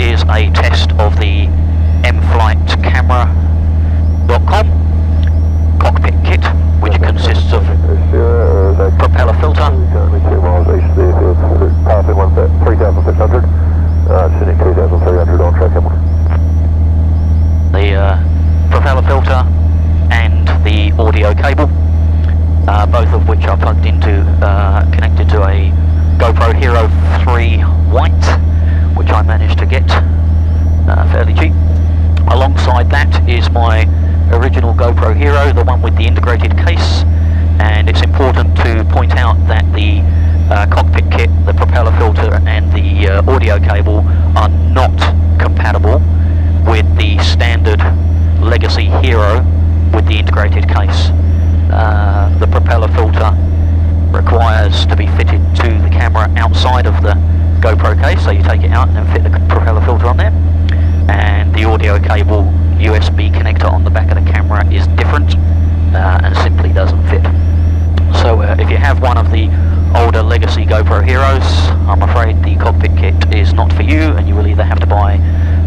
is a test of the Nflightcam Cockpit Kit, which consists of propeller filter, currently 2 miles east of the airfield, passing 3,600, sitting 2,300 on track. the propeller filter and the audio cable, both of which are plugged into, connected to a GoPro Hero 3 White, which I managed to get fairly cheap. Alongside that is my original GoPro Hero, the one with the integrated case, and it's important to point out that the cockpit kit, the propeller filter and the audio cable are not compatible with the standard Legacy Hero with the integrated case. The propeller filter requires to be fitted to the camera outside of the GoPro case, so you take it out and then fit the propeller filter on there. And the audio cable USB connector on the back of the camera is different and simply doesn't fit. So if you have one of the older Legacy GoPro Heroes, I'm afraid the cockpit kit is not for you, and you will either have to buy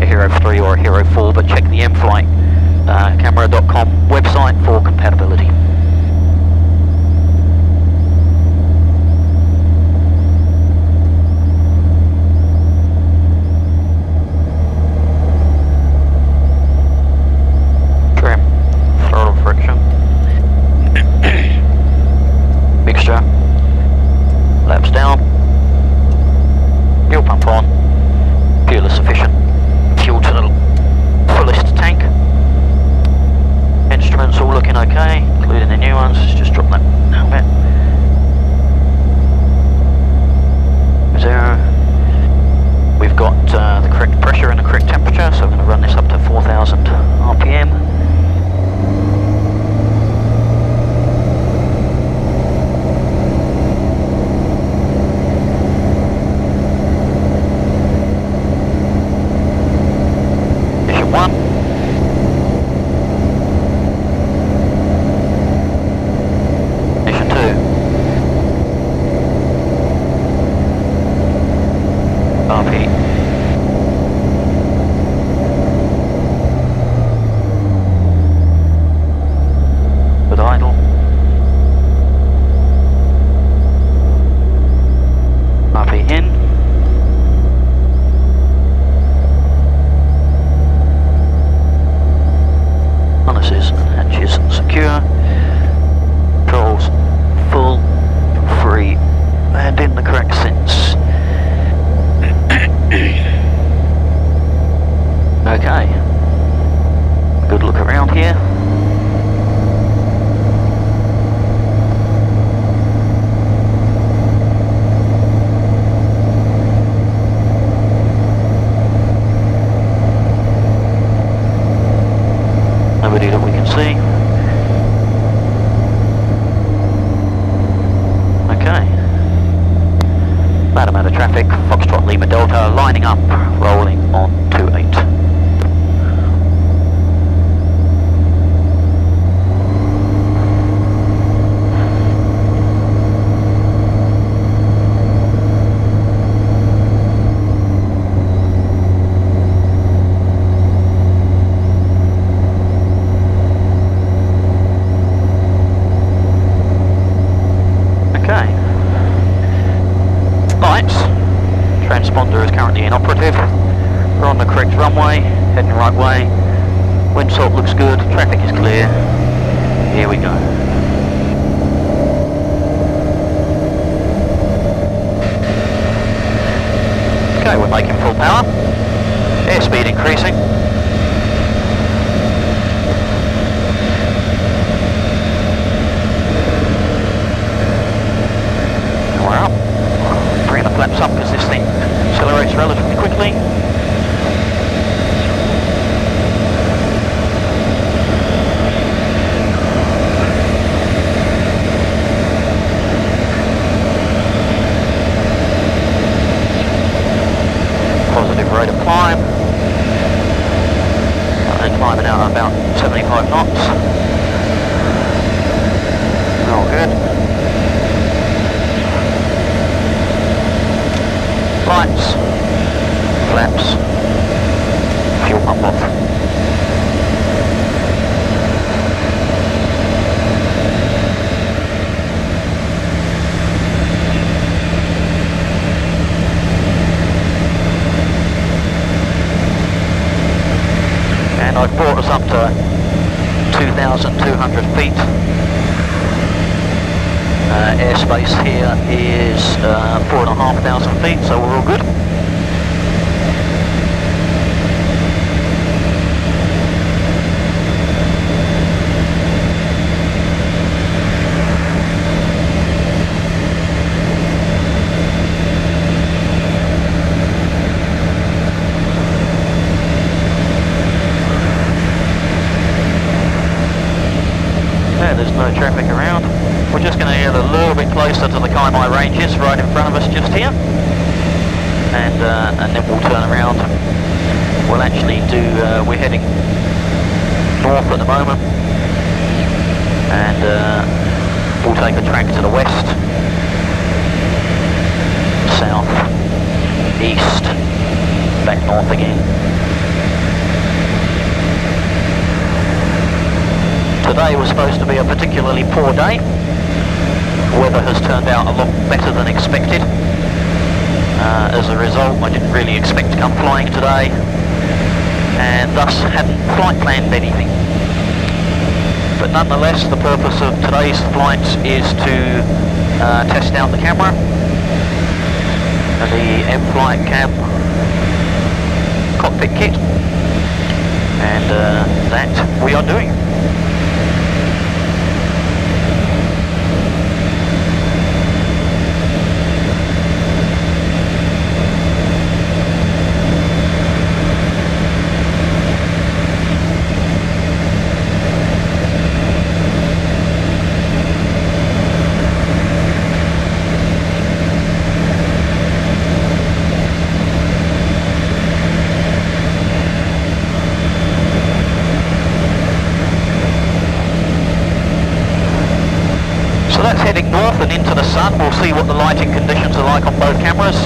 a Hero 3 or a Hero 4, but check the Nflightcam.com website for compatibility. Trim, throttle friction, mixture, laps down, fuel pump on, fuel is sufficient, fuel to the fullest tank, instruments all looking okay, including the new ones. Let's just drop that helmet. 0. We've got the correct pressure and the correct temperature, so I'm going to run this up to 4,000 RPM. Mission 1. Mission 2. RP. Good idle. RP in. Harnesses and hatches secure. Controls full, free, and in the correct sense. Okay. Good look around here. Nobody that we can see. Okay. Matamata traffic, Foxtrot Lima Delta, lining up, rolling on 28. Okay. Lights. Transponder is currently inoperative. We're on the correct runway, heading the right way. Windsalt looks good, traffic is clear. Here we go. Okay, we're making full power. Airspeed increasing. We're up. Bring the flaps up because this thing accelerates relatively quickly. Positive rate of climb. And climbing out at about 75 knots. All good. Lights, flaps, and I've brought us up to 2,200 feet. Airspace here is 4,500 feet, so we're all good. There's no traffic around. We're just going to get a little bit closer to the Kaimai Ranges right in front of us just here, and then we'll turn around. We'll actually do, we're heading north at the moment, and we'll take a track to the west, south, east, back north again. Today was supposed to be a particularly poor day. Weather has turned out a lot better than expected. As a result, I didn't really expect to come flying today, and thus hadn't flight planned anything. But nonetheless, the purpose of today's flight is to test out the camera, the Nflightcam Cockpit Kit, and that we are doing. So that's heading north and into the sun. We'll see what the lighting conditions are like on both cameras.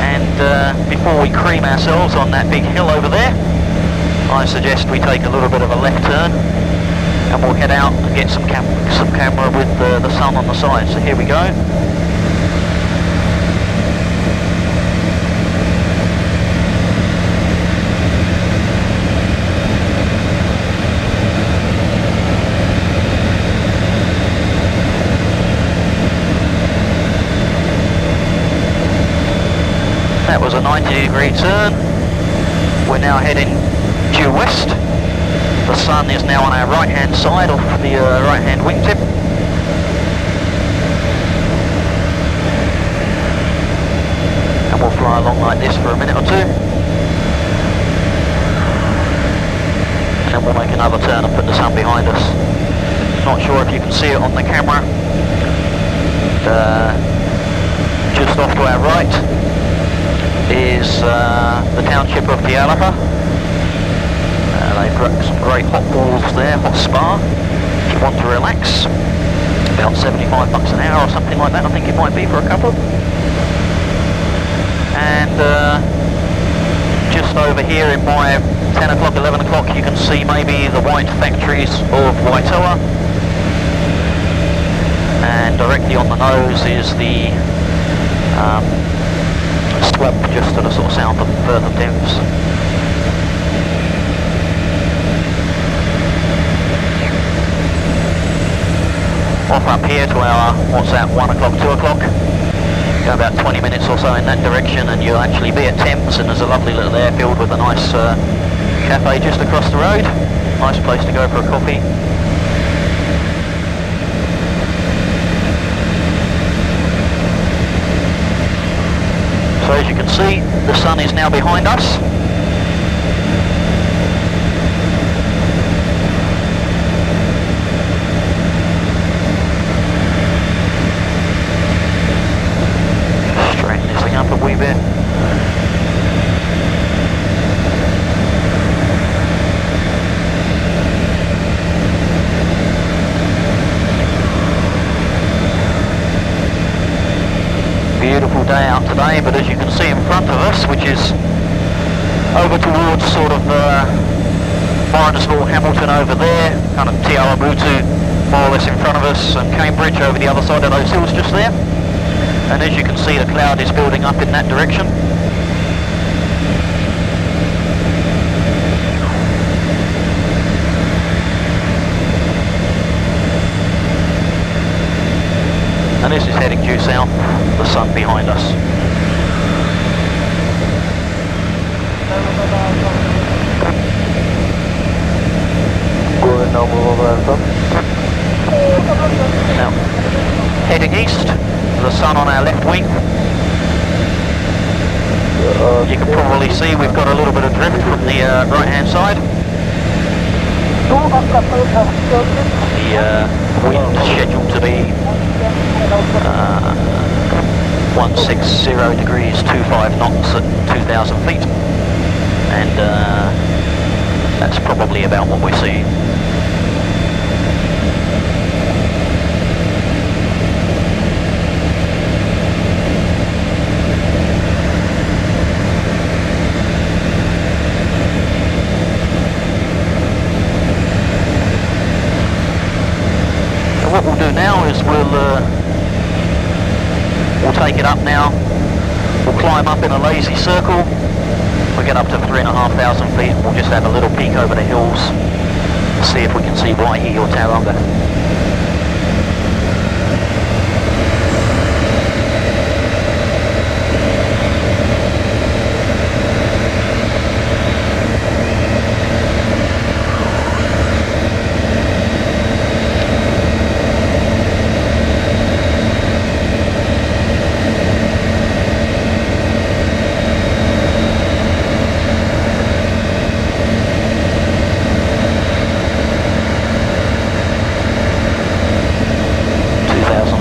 And before we cream ourselves on that big hill over there, I suggest we take a little bit of a left turn, and we'll head out and get some camera with the sun on the side. So here we go. That was a 90-degree turn. We're now heading due west. The sun is now on our right-hand side off the right-hand wingtip. And we'll fly along like this for a minute or two. And then we'll make another turn and put the sun behind us. Not sure if you can see it on the camera. Just off to our right is the township of Tialaha. They've got some great hot pools there, hot spa, if you want to relax. About $75 an hour or something like that, I think it might be for a couple. And just over here in my 10 o'clock, 11 o'clock, you can see maybe the white factories of Waitoa. And directly on the nose is the Swab just to the sort of south of further depths. Off up here to our, what's that, 1 o'clock, 2 o'clock. Go about 20 minutes or so in that direction and you'll actually be at Thames, and there's a lovely little airfield with a nice cafe just across the road. Nice place to go for a coffee. So as you can see, the sun is now behind us. Straighten this thing up a wee bit. Beautiful day out today, but as you can see in front of us, which is over towards sort of Morrinsville, Hamilton over there, kind of Te Awamutu more or less in front of us, and Cambridge over the other side of those hills just there. And as you can see, the cloud is building up in that direction. And this is heading due south, the sun behind us. Go ahead now, move over and stop. Now, heading east, the sun on our left wing. You can probably see we've got a little bit of drift from the right hand side. The wind scheduled to be 160 degrees, 25 knots at 2,000 feet. And that's probably about what we're seeing. What we'll do now is we'll take it up now. We'll climb up in a lazy circle. We'll get up to 3,500 feet. We'll just have a little peek over the hills, see if we can see Waihi or Tauranga.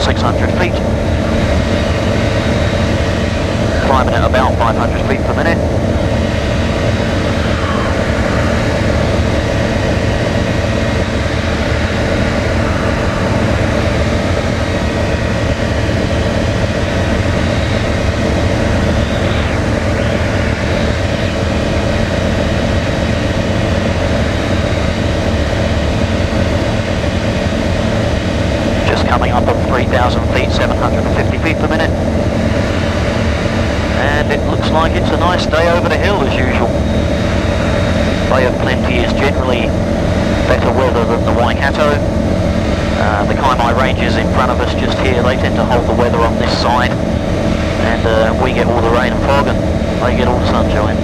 600 feet. Climbing at about 500 feet per minute. Coming up on 3,000 feet, 750 feet per minute. And it looks like it's a nice day over the hill as usual. Bay of Plenty is generally better weather than the Waikato. The Kaimai Ranges in front of us just here, they tend to hold the weather on this side. And we get all the rain and fog and they get all the sunshine.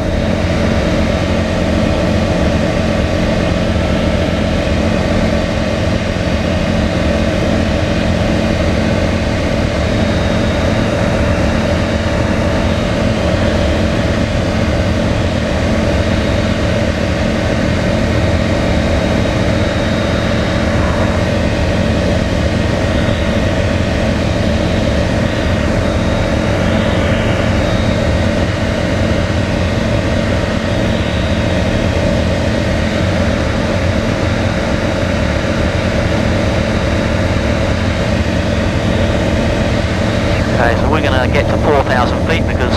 Okay, so we're going to get to 4,000 feet because,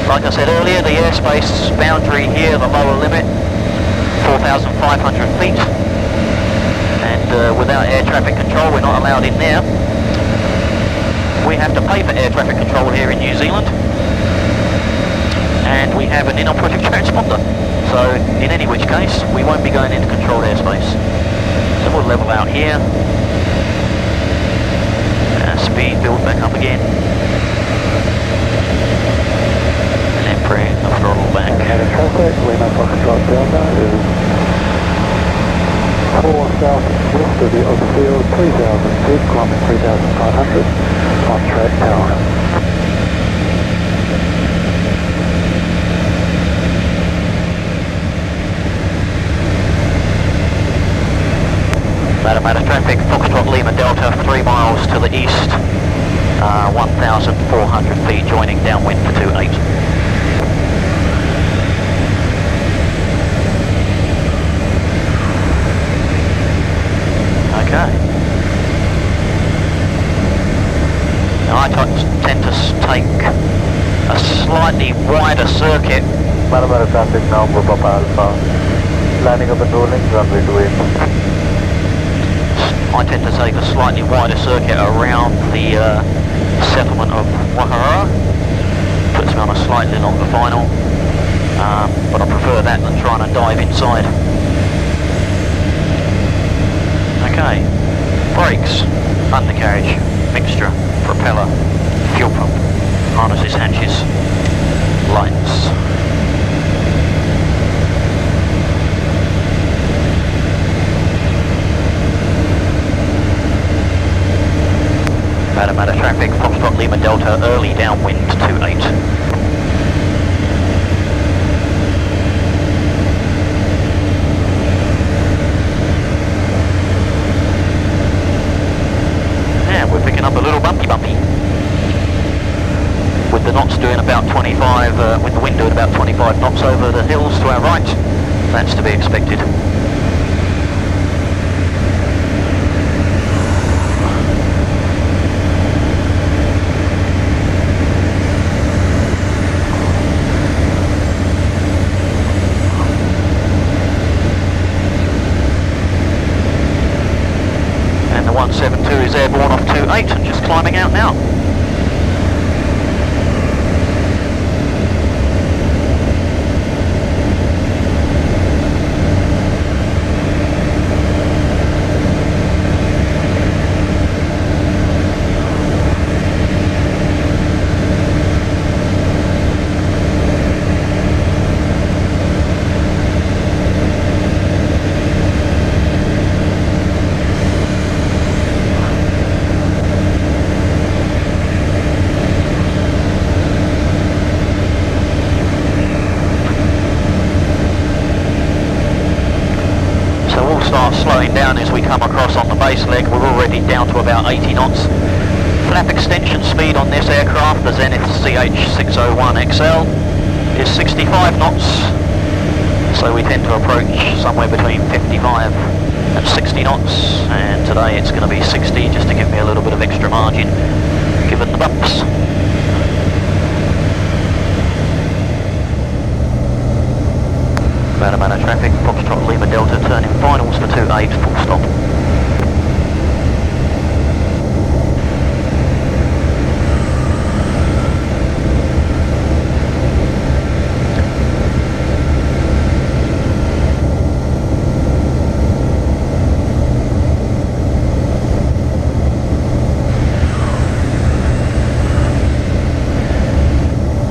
like I said earlier, the airspace boundary here, the lower limit, 4,500 feet. And without air traffic control, we're not allowed in there. We have to pay for air traffic control here in New Zealand. And we have an inoperative transponder. So, in any which case, we won't be going into controlled airspace. So we'll level out here. Speed build back up again. And then bring the throttle back. And traffic, Lima Fox drop Delta is 4 south west of the open field, 3,000 feet, climbing 3,500, on track tower. Matamata traffic, Foxtrot Lima Delta, 3 miles to the east, 1,400 feet, joining downwind for 28. Okay. Now I tend to take a slightly wider circuit. Matamata traffic now, Papa Alpha, landing up and rolling, runway 28. I tend to take a slightly wider circuit around the settlement of Wahara. Puts me on a slightly longer final, but I prefer that than trying to dive inside. Okay, brakes, undercarriage, mixture. propeller, fuel pump, harnesses, hatches, lights. Matamata traffic, Foxtrot Lima Delta, early downwind 28. Yeah, we're picking up a little bumpy. With the knots doing about 25, with the wind doing about 25 knots over the hills to our right. That's to be expected. And the 172 is airborne off 28 and just climbing out now. Slowing down as we come across on the base leg. We're already down to about 80 knots. Flap extension speed on this aircraft, the Zenith CH601XL, is 65 knots. So we tend to approach somewhere between 55 and 60 knots, and today it's going to be 60 just to give me a little bit of extra margin given the bumps. Matamata traffic, Foxtrot Lima Delta, turning finals for 28, full stop.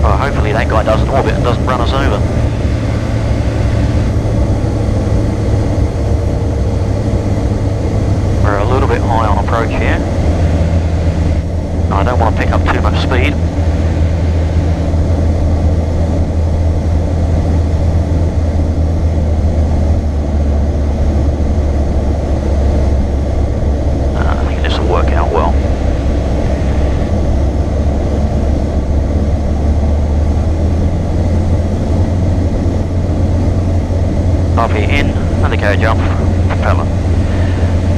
Well, hopefully that guy doesn't orbit and doesn't run us over. We're a little bit high on approach here. I don't want to pick up too much speed. I think this will work out well. RP in, another carriage jump, propeller.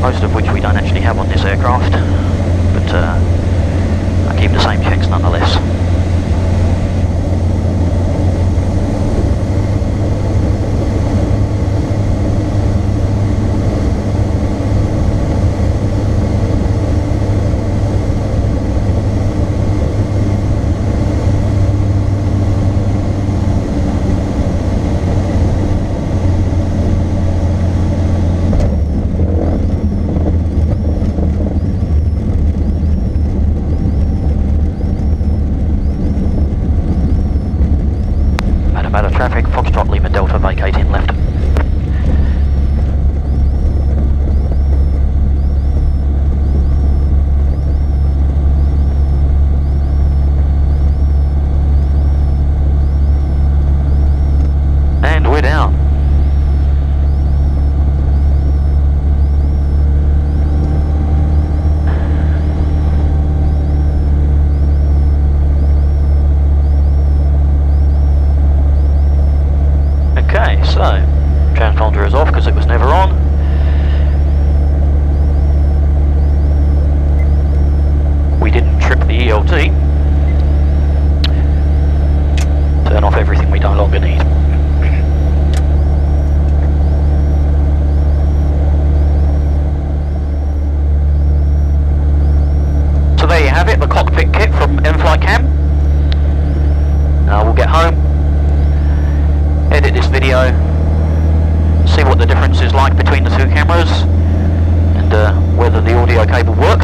Most of which we don't actually have on this aircraft, but I keep the same checks nonetheless. Traffic, Foxtrot Lima Delta, vacating left. And we're down. Okay, so transponder is off because it was never on. We didn't trip the ELT. Turn off everything we no longer need. So there you have it, the cockpit kit from Nflightcam. We'll get home, edit this video, see what the difference is like between the two cameras, and whether the audio cable works.